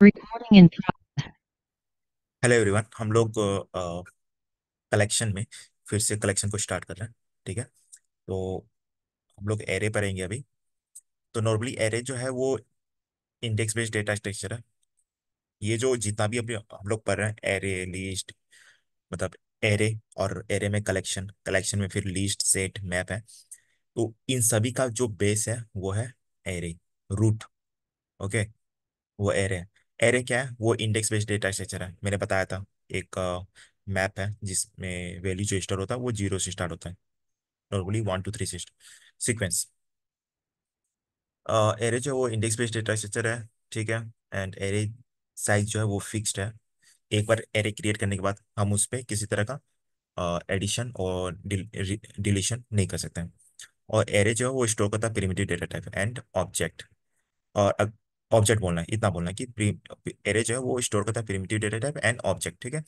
Recording in hello everyone. हम लोग collection में फिर से कलेक्शन को स्टार्ट कर रहे हैं। ठीक है। तो हम लोग एरे पर रहेंगे अभी। तो नॉर्मली एरे जो है वो इंडेक्स बेस्ड डेटा स्ट्रक्चर है। ये जो जितना भी अभी हम लोग पढ़ रहे हैं, एरे लिस्ट, मतलब एरे और एरे में कलेक्शन, कलेक्शन में फिर लिस्ट सेट मैप है। तो इन सभी का जो बेस है वो है एरे, रूट। ओके। वो एरे है। एरे क्या है? वो इंडेक्स बेस्ड डेटा स्ट्रक्चर है, मैंने बताया था। एक मैप है जिसमें वैल्यू जो स्टार्ट होता है वो जीरो से स्टार्ट होता है, नॉर्मली 1 2 3 सीक्वेंस। एरे जो है वो इंडेक्स बेस्ड डेटा स्ट्रक्चर है। ठीक है। एंड एरे साइज जो है वो फिक्स्ड है। एक बार एरे क्रिएट करने के बाद हम उस पर किसी तरह का एडिशन और डिलीशन नहीं कर सकते हैं। और एरे जो है वो स्टोर करता है primitive data type and object. और ऑब्जेक्ट बोलना है, इतना बोलना है कि एरे जो है वो स्टोर करता है primitive data type and object. ठीक है।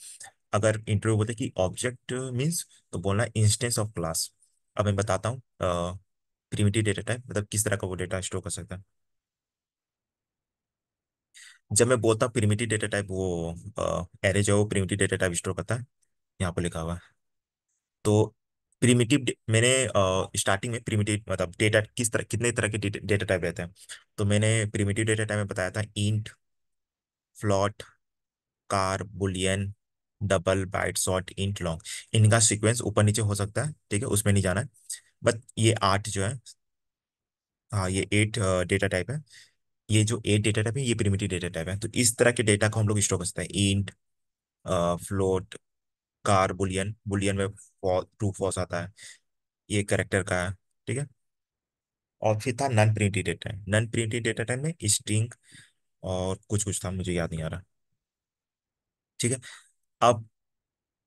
अगर इंटरव्यू बोलते हैं कि ऑब्जेक्ट मीन्स, तो बोलना है इंस्टेंस ऑफ क्लास। अब मैं बताता हूँ प्रिमिटिव डेटा टाइप मतलब किस तरह का वो डेटा स्टोर कर सकता है। जब मैं बोलता हूँ प्रिमिटिव डेटा टाइप, वो एरे जो है वो प्रिमिटिव डेटा टाइप स्टोर करता है। यहाँ पर लिखा हुआ है। तो प्रिमिटिव, मैंने स्टार्टिंग में प्रिमिटिव मतलब डेटा किस तरह, कितने तरह के डेटा टाइप रहते हैं। तो मैंने प्रिमिटिव डेटा टाइप में बताया था int, float, char, boolean, double, byte, short, int, long. इनका सीक्वेंस ऊपर नीचे हो सकता है, ठीक है, उसमें नहीं जाना है। बट ये 8 जो है, हाँ ये 8 डेटा टाइप है। ये जो 8 डेटा टाइप है ये प्रिमिटिव डेटा टाइप है। तो इस तरह के डेटा को हम लोग स्टोर कर सकते हैं। Int, float, car, Boolean, Boolean में ट्रू फॉल्स आता है, ये करेक्टर का है। ठीक है। और फिर था non printed data type. Non printed data type में स्ट्रिंग और कुछ कुछ था, मुझे याद नहीं आ रहा। ठीक है। अब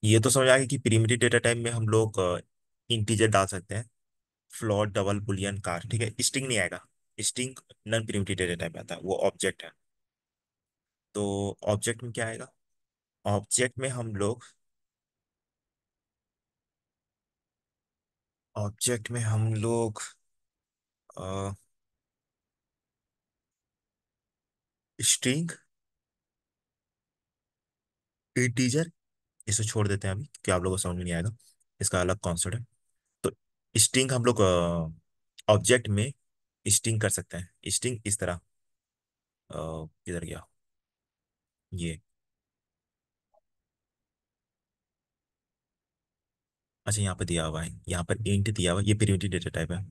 ये तो समझ आ गया कि प्रिमिटिव डेटा टाइप में हम लोग इंटीजर डाल सकते हैं, फ्लोट, डबल, बुलियन, कार। ठीक है। स्ट्रिंग नहीं आएगा। String non primitive data type आता है, वो ऑब्जेक्ट है। तो ऑब्जेक्ट में क्या आएगा? ऑब्जेक्ट में हम लोग, ऑब्जेक्ट में हम लोग स्ट्रिंग, इंटीजर, इसे छोड़ देते हैं अभी क्योंकि आप लोगों को समझ में नहीं आएगा, इसका अलग कॉन्सेप्ट है। तो स्ट्रिंग हम लोग ऑब्जेक्ट में स्ट्रिंग कर सकते हैं। स्ट्रिंग इस तरह, किधर गया ये? अच्छा, यहाँ पर दिया हुआ है, यहाँ पर इंट दिया हुआ है, ये प्रिमिटिव डेटा टाइप है।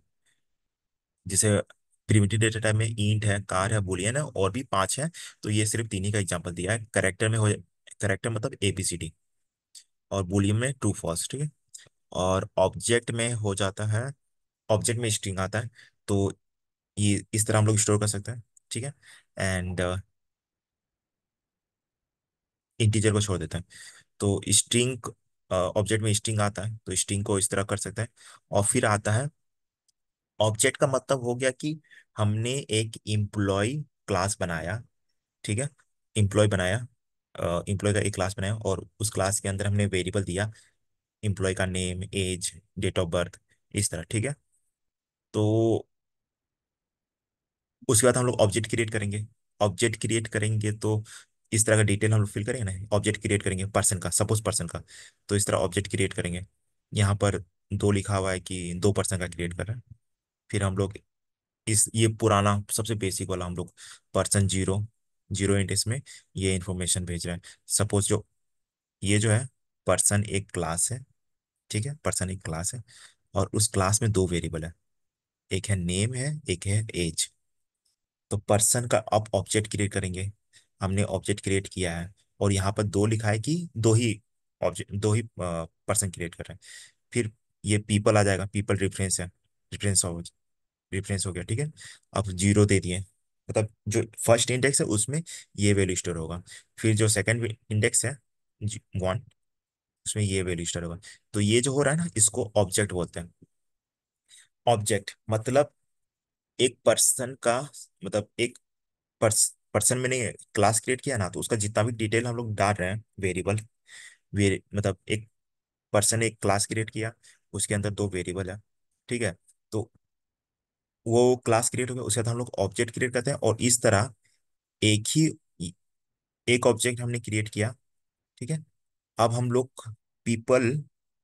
जैसे प्रिमिटिव डेटा टाइप में इंट है, कार है, बुलियन है, और भी 5 है। तो ये सिर्फ 3 ही का एग्जांपल दिया है। करेक्टर में हो, करेक्टर मतलब ABCD, और बुलियन में ट्रू फॉल्स। ठीक है। और ऑब्जेक्ट में हो जाता है, ऑब्जेक्ट में स्ट्रिंग आता है। तो ये इस तरह हम लोग स्टोर कर सकते हैं। ठीक है। एंड इंटीजर को छोड़ देते हैं। तो स्ट्रिंग, ऑब्जेक्ट में स्ट्रिंग आता है तो स्ट्रिंग को इस तरह कर सकते हैं। और फिर आता है ऑब्जेक्ट का मतलब हो गया कि हमने एक एम्प्लॉय क्लास बनाया। ठीक है। एम्प्लॉय बनाया, एम्प्लॉय का एक क्लास बनाया और उस क्लास के अंदर हमने वेरिएबल दिया, एम्प्लॉय का name, age, date of birth, इस तरह। ठीक है। तो उसके बाद हम लोग ऑब्जेक्ट क्रिएट करेंगे। ऑब्जेक्ट क्रिएट करेंगे तो इस तरह का डिटेल हम लोग फिल करेंगे ना। ऑब्जेक्ट क्रिएट करेंगे पर्सन का, सपोज पर्सन का, तो इस तरह ऑब्जेक्ट क्रिएट करेंगे। यहाँ पर 2 लिखा हुआ है कि 2 पर्सन का क्रिएट कर रहे हैं। फिर हम लोग इस, ये पुराना सबसे बेसिक वाला हम लोग पर्सन जीरो, जीरो इंट इसमें ये इंफॉर्मेशन भेज रहे हैं। सपोज जो ये जो है पर्सन एक क्लास है। ठीक है। पर्सन एक क्लास है और उस क्लास में 2 वेरिएबल है, एक है नेम है, एक है एज। तो पर्सन का अब ऑब्जेक्ट क्रिएट करेंगे। हमने ऑब्जेक्ट क्रिएट किया है और यहाँ पर 2 लिखा है कि 2 ही ऑब्जेक्ट, 2 ही पर्सन क्रिएट कर रहे हैं। फिर ये पीपल आ जाएगा, पीपल रेफरेंस है, रेफरेंस हो गया। ठीक है। अब जीरो दे दिए, मतलब जो फर्स्ट इंडेक्स है उसमें ये वैल्यू स्टोर होगा। फिर जो सेकंड इंडेक्स है 1, उसमें ये वैल्यू स्टोर होगा। तो ये जो हो रहा है ना, इसको ऑब्जेक्ट बोलते हैं। ऑब्जेक्ट मतलब एक पर्सन का, मतलब एक पर्सन में नहीं, क्लास क्रिएट किया ना, तो उसका जितना भी डिटेल हम लोग डाल रहे हैं, वेरिएबल, मतलब एक पर्सन एक क्लास क्रिएट किया, उसके अंदर 2 वेरिएबल है। ठीक है। तो वो क्लास क्रिएट हो गया, उसके बाद हम लोग ऑब्जेक्ट क्रिएट करते हैं और इस तरह एक ही एक ऑब्जेक्ट हमने क्रिएट किया, ठीक है। अब हम लोग पीपल,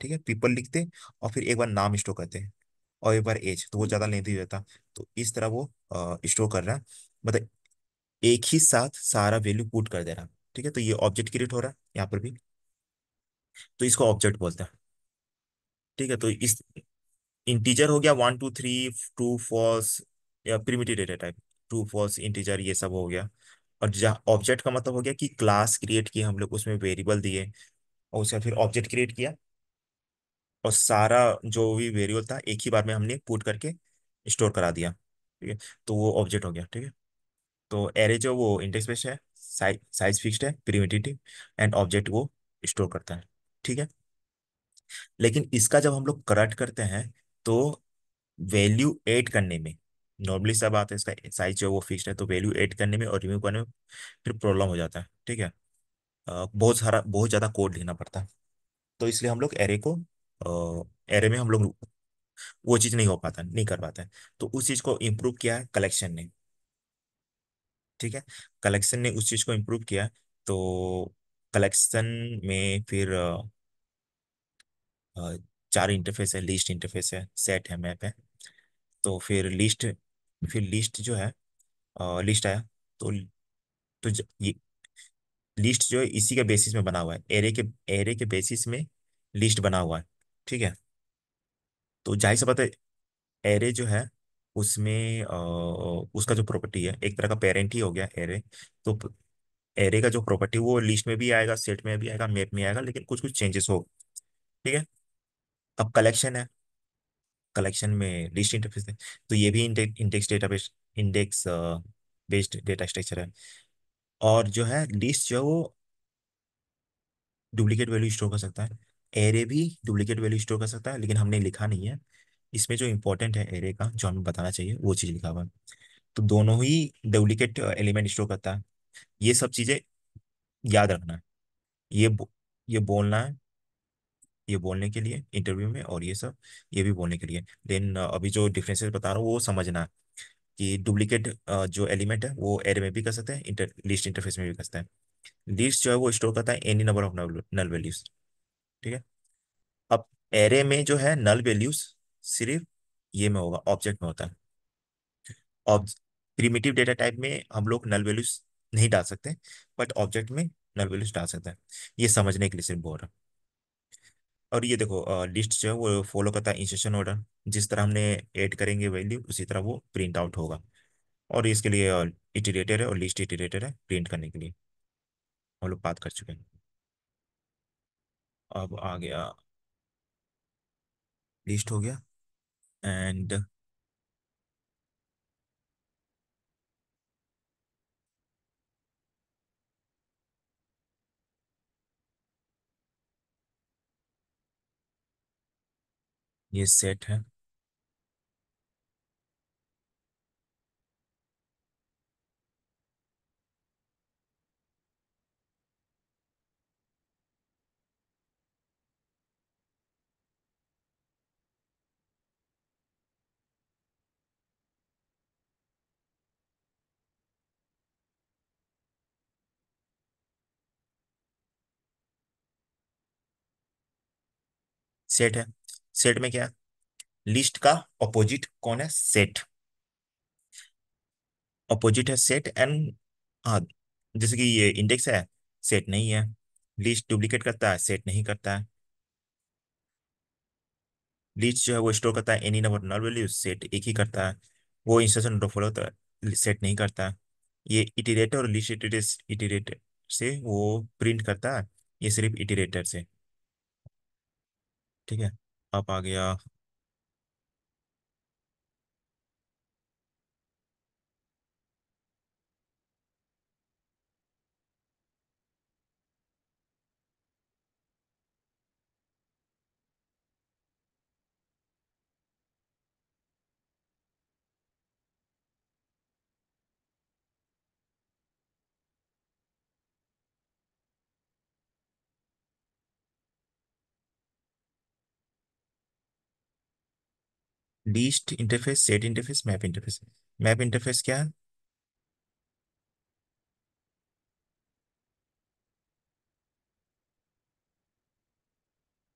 ठीक है, पीपल लिखते हैं और फिर एक बार नाम स्टोर करते हैं और एक बार एज, तो वो ज्यादा लेंथी रहता। तो इस तरह वो स्टोर कर रहा है, मतलब एक ही साथ सारा वैल्यू पुट कर दे रहा है। ठीक है, तो ये ऑब्जेक्ट क्रिएट हो रहा है यहाँ पर भी, तो इसको ऑब्जेक्ट बोलते हैं। ठीक है, तो इस इंटीजर हो गया 1 2 3, ट्रू फॉल्स या primitive data type, true false integer ये सब हो गया। और जहाँ ऑब्जेक्ट का मतलब हो गया कि क्लास क्रिएट किया हम लोग, उसमें वेरिएबल दिए और उसका फिर ऑब्जेक्ट क्रिएट किया, और सारा जो भी वेरिएबल था एक ही बार में हमने पुट करके स्टोर करा दिया। ठीक है, तो वो ऑब्जेक्ट हो गया। ठीक है, तो एरे जो वो इंडेक्स बेस्ड है, साइज फिक्स्ड है, प्रिमिटिव, एंड ऑब्जेक्ट वो स्टोर करता है। ठीक है, लेकिन इसका जब हम लोग करट करते हैं तो वैल्यू ऐड करने में, नॉर्मली सब आता है, इसका साइज जो है वो फिक्स्ड है, तो वैल्यू ऐड करने में और रिमूव करने में फिर प्रॉब्लम हो जाता है। ठीक है, बहुत ज़्यादा कोड लिखना पड़ता है। तो इसलिए हम लोग एरे को, एरे में हम लोग वो चीज़ नहीं हो पाता, नहीं कर पाते हैं। तो उस चीज़ को इम्प्रूव किया है कलेक्शन ने। ठीक है, कलेक्शन ने उस चीज़ को इम्प्रूव किया। तो कलेक्शन में फिर अ, चार इंटरफेस है, लिस्ट इंटरफेस है, सेट है, मैप है। तो फिर लिस्ट जो है, लिस्ट आया। तो ये लिस्ट जो है इसी के बेसिस में बना हुआ है, एरे के बेसिस में लिस्ट बना हुआ है। ठीक है, तो जाहिर सी बात है, एरे जो है उसमें उसका जो प्रॉपर्टी है एक तरह का पेरेंट ही हो गया एरे। तो एरे का जो प्रॉपर्टी वो लिस्ट में भी आएगा, सेट में भी आएगा, मैप में आएगा, लेकिन कुछ कुछ चेंजेस हो। ठीक है, अब कलेक्शन है, कलेक्शन में लिस्ट इंटरफेस है। तो ये भी index database, index based data structure है। और जो है लिस्ट जो है वो डुप्लीकेट वैल्यू स्टोर कर सकता है, एरे भी डुप्लीकेट वैल्यू स्टोर कर सकता है, लेकिन हमने लिखा नहीं है। इसमें जो इंपॉर्टेंट है एरे का, जो हमें बताना चाहिए वो चीज़ लिखा हुआ है। तो दोनों ही डुप्लीकेट एलिमेंट स्टोर करता है। ये सब चीज़ें याद रखना है, ये ये बोलना है, ये बोलने के लिए इंटरव्यू में, और ये सब ये भी बोलने के लिए। देन अभी जो डिफरेंसेस बता रहा हूँ वो समझना है कि डुप्लीकेट जो एलिमेंट है वो एरे में भी कर सकते हैं, लिस्ट इंटरफेस में भी कर सकते हैं। लिस्ट जो है वो स्टोर करता है any number of null values. ठीक है, अब एरे में जो है नल वैल्यूज सिर्फ ये में होगा, ऑब्जेक्ट में होता है। ऑब्ज प्रिमिटिव डेटा टाइप में हम लोग नल वैल्यूज नहीं डाल सकते, बट ऑब्जेक्ट में नल वैल्यूज डाल सकते हैं। ये समझने के लिए सिर्फ बोल रहा हूँ। और ये देखो लिस्ट जो है वो फॉलो करता है इंस्ट्रक्शन ऑर्डर, जिस तरह हमने ऐड करेंगे वैल्यू उसी तरह वो प्रिंट आउट होगा। और इसके लिए इटरेटर है और लिस्ट इटरेटर है प्रिंट करने के लिए, हम लोग बात कर चुके हैं। अब आ गया, लिस्ट हो गया, एंड ये सेट है। सेट है, सेट में क्या, लिस्ट का अपोजिट कौन है, सेट। अपोजिट है सेट एंड, हाँ, जैसे कि ये इंडेक्स है, सेट नहीं है। लिस्ट डुप्लीकेट करता है, सेट नहीं करता है। लिस्ट जो है वो स्टोर करता है any number null value, set एक ही करता है। वो इंस्ट्रक्शन फॉलो होता है, सेट नहीं करता है। ये इटरेटर और लिस्ट इटरेटर से वो प्रिंट करता है, ये सिर्फ इटरेटर से। ठीक है, अब आ गया list interface, set interface, map interface. Map interface क्या है,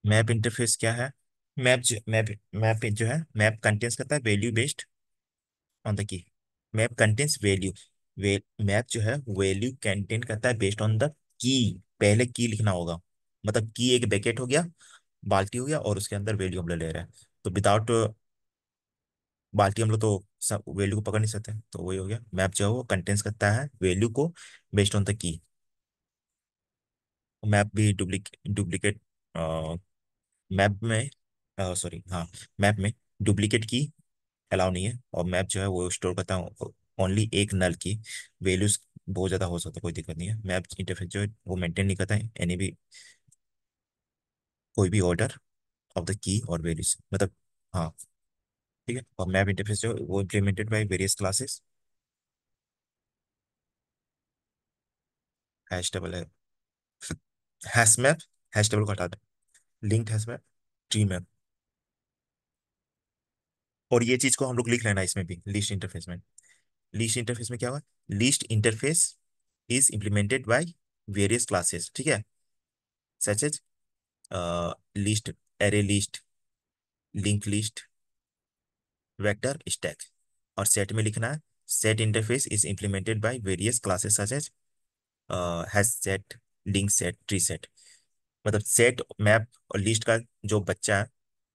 मैप इंटरफेस क्या है? मैप जो है, मैप कंटेंट्स करता है value based on the key. Map contents value, map जो है वैल्यू कंटेंट करता है बेस्ड ऑन द की। पहले की लिखना होगा, मतलब की एक बैकेट हो गया, बाल्टी हो गया, और उसके अंदर वैल्यू हम लोग ले रहे हैं। तो विदाउट बाल्टी हम लोग तो सब वैल्यू को पकड़ नहीं सकते, तो वही हो गया। मैप जो है वो कंटेंट्स करता है वैल्यू को based on the key. Map भी डुप्लीकेट मैप में, सॉरी हाँ, मैप में डुप्लीकेट की अलाउ नहीं है। और मैप जो है वो स्टोर करता है ओनली एक नल की। वैल्यूज बहुत ज़्यादा हो सकता है, कोई दिक्कत नहीं है। मैप इंटरफेस जो है वो मेंटेन नहीं करता है एनी भी, कोई भी ऑर्डर ऑफ द की और वैल्यूज, मतलब हाँ। ठीक है, और मैप इंटरफेस जो है वो implemented by various classes. Hash table है, हैश मैप, हैश टेबल को हटा दे, linked hash map, tree map. और ये चीज को हम लोग लिख लेना इसमें भी, लिस्ट इंटरफेस में। लिस्ट इंटरफेस में क्या हुआ? List interface is implemented by various classes, ठीक है, such as list, array list, link list, vector, stack. और सेट में लिखना है, set interface is implemented by various classes such as hash set, link set, tree set. मतलब set, map और list का जो बच्चा है,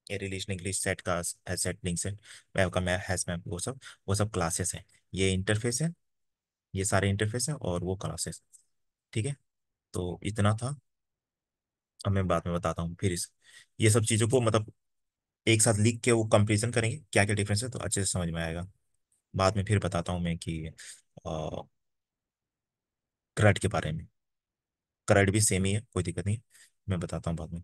array list, link list, set का hash set, link set, map का मैप, हैश मैप, वो सब क्लासेस हैं। ये इंटरफेस है, ये सारे इंटरफेस है और वो क्लासेस। ठीक है, तो इतना था। अब मैं बाद में बताता हूँ फिर ये सब चीज़ों को मतलब एक साथ लिख के वो कंपेरिजन करेंगे क्या क्या डिफरेंस है, तो अच्छे से समझ में आएगा। बाद में फिर बताता हूँ मैं कि करंट के बारे में। करंट भी सेम ही है, कोई दिक्कत नहीं है, मैं बताता हूँ बाद में।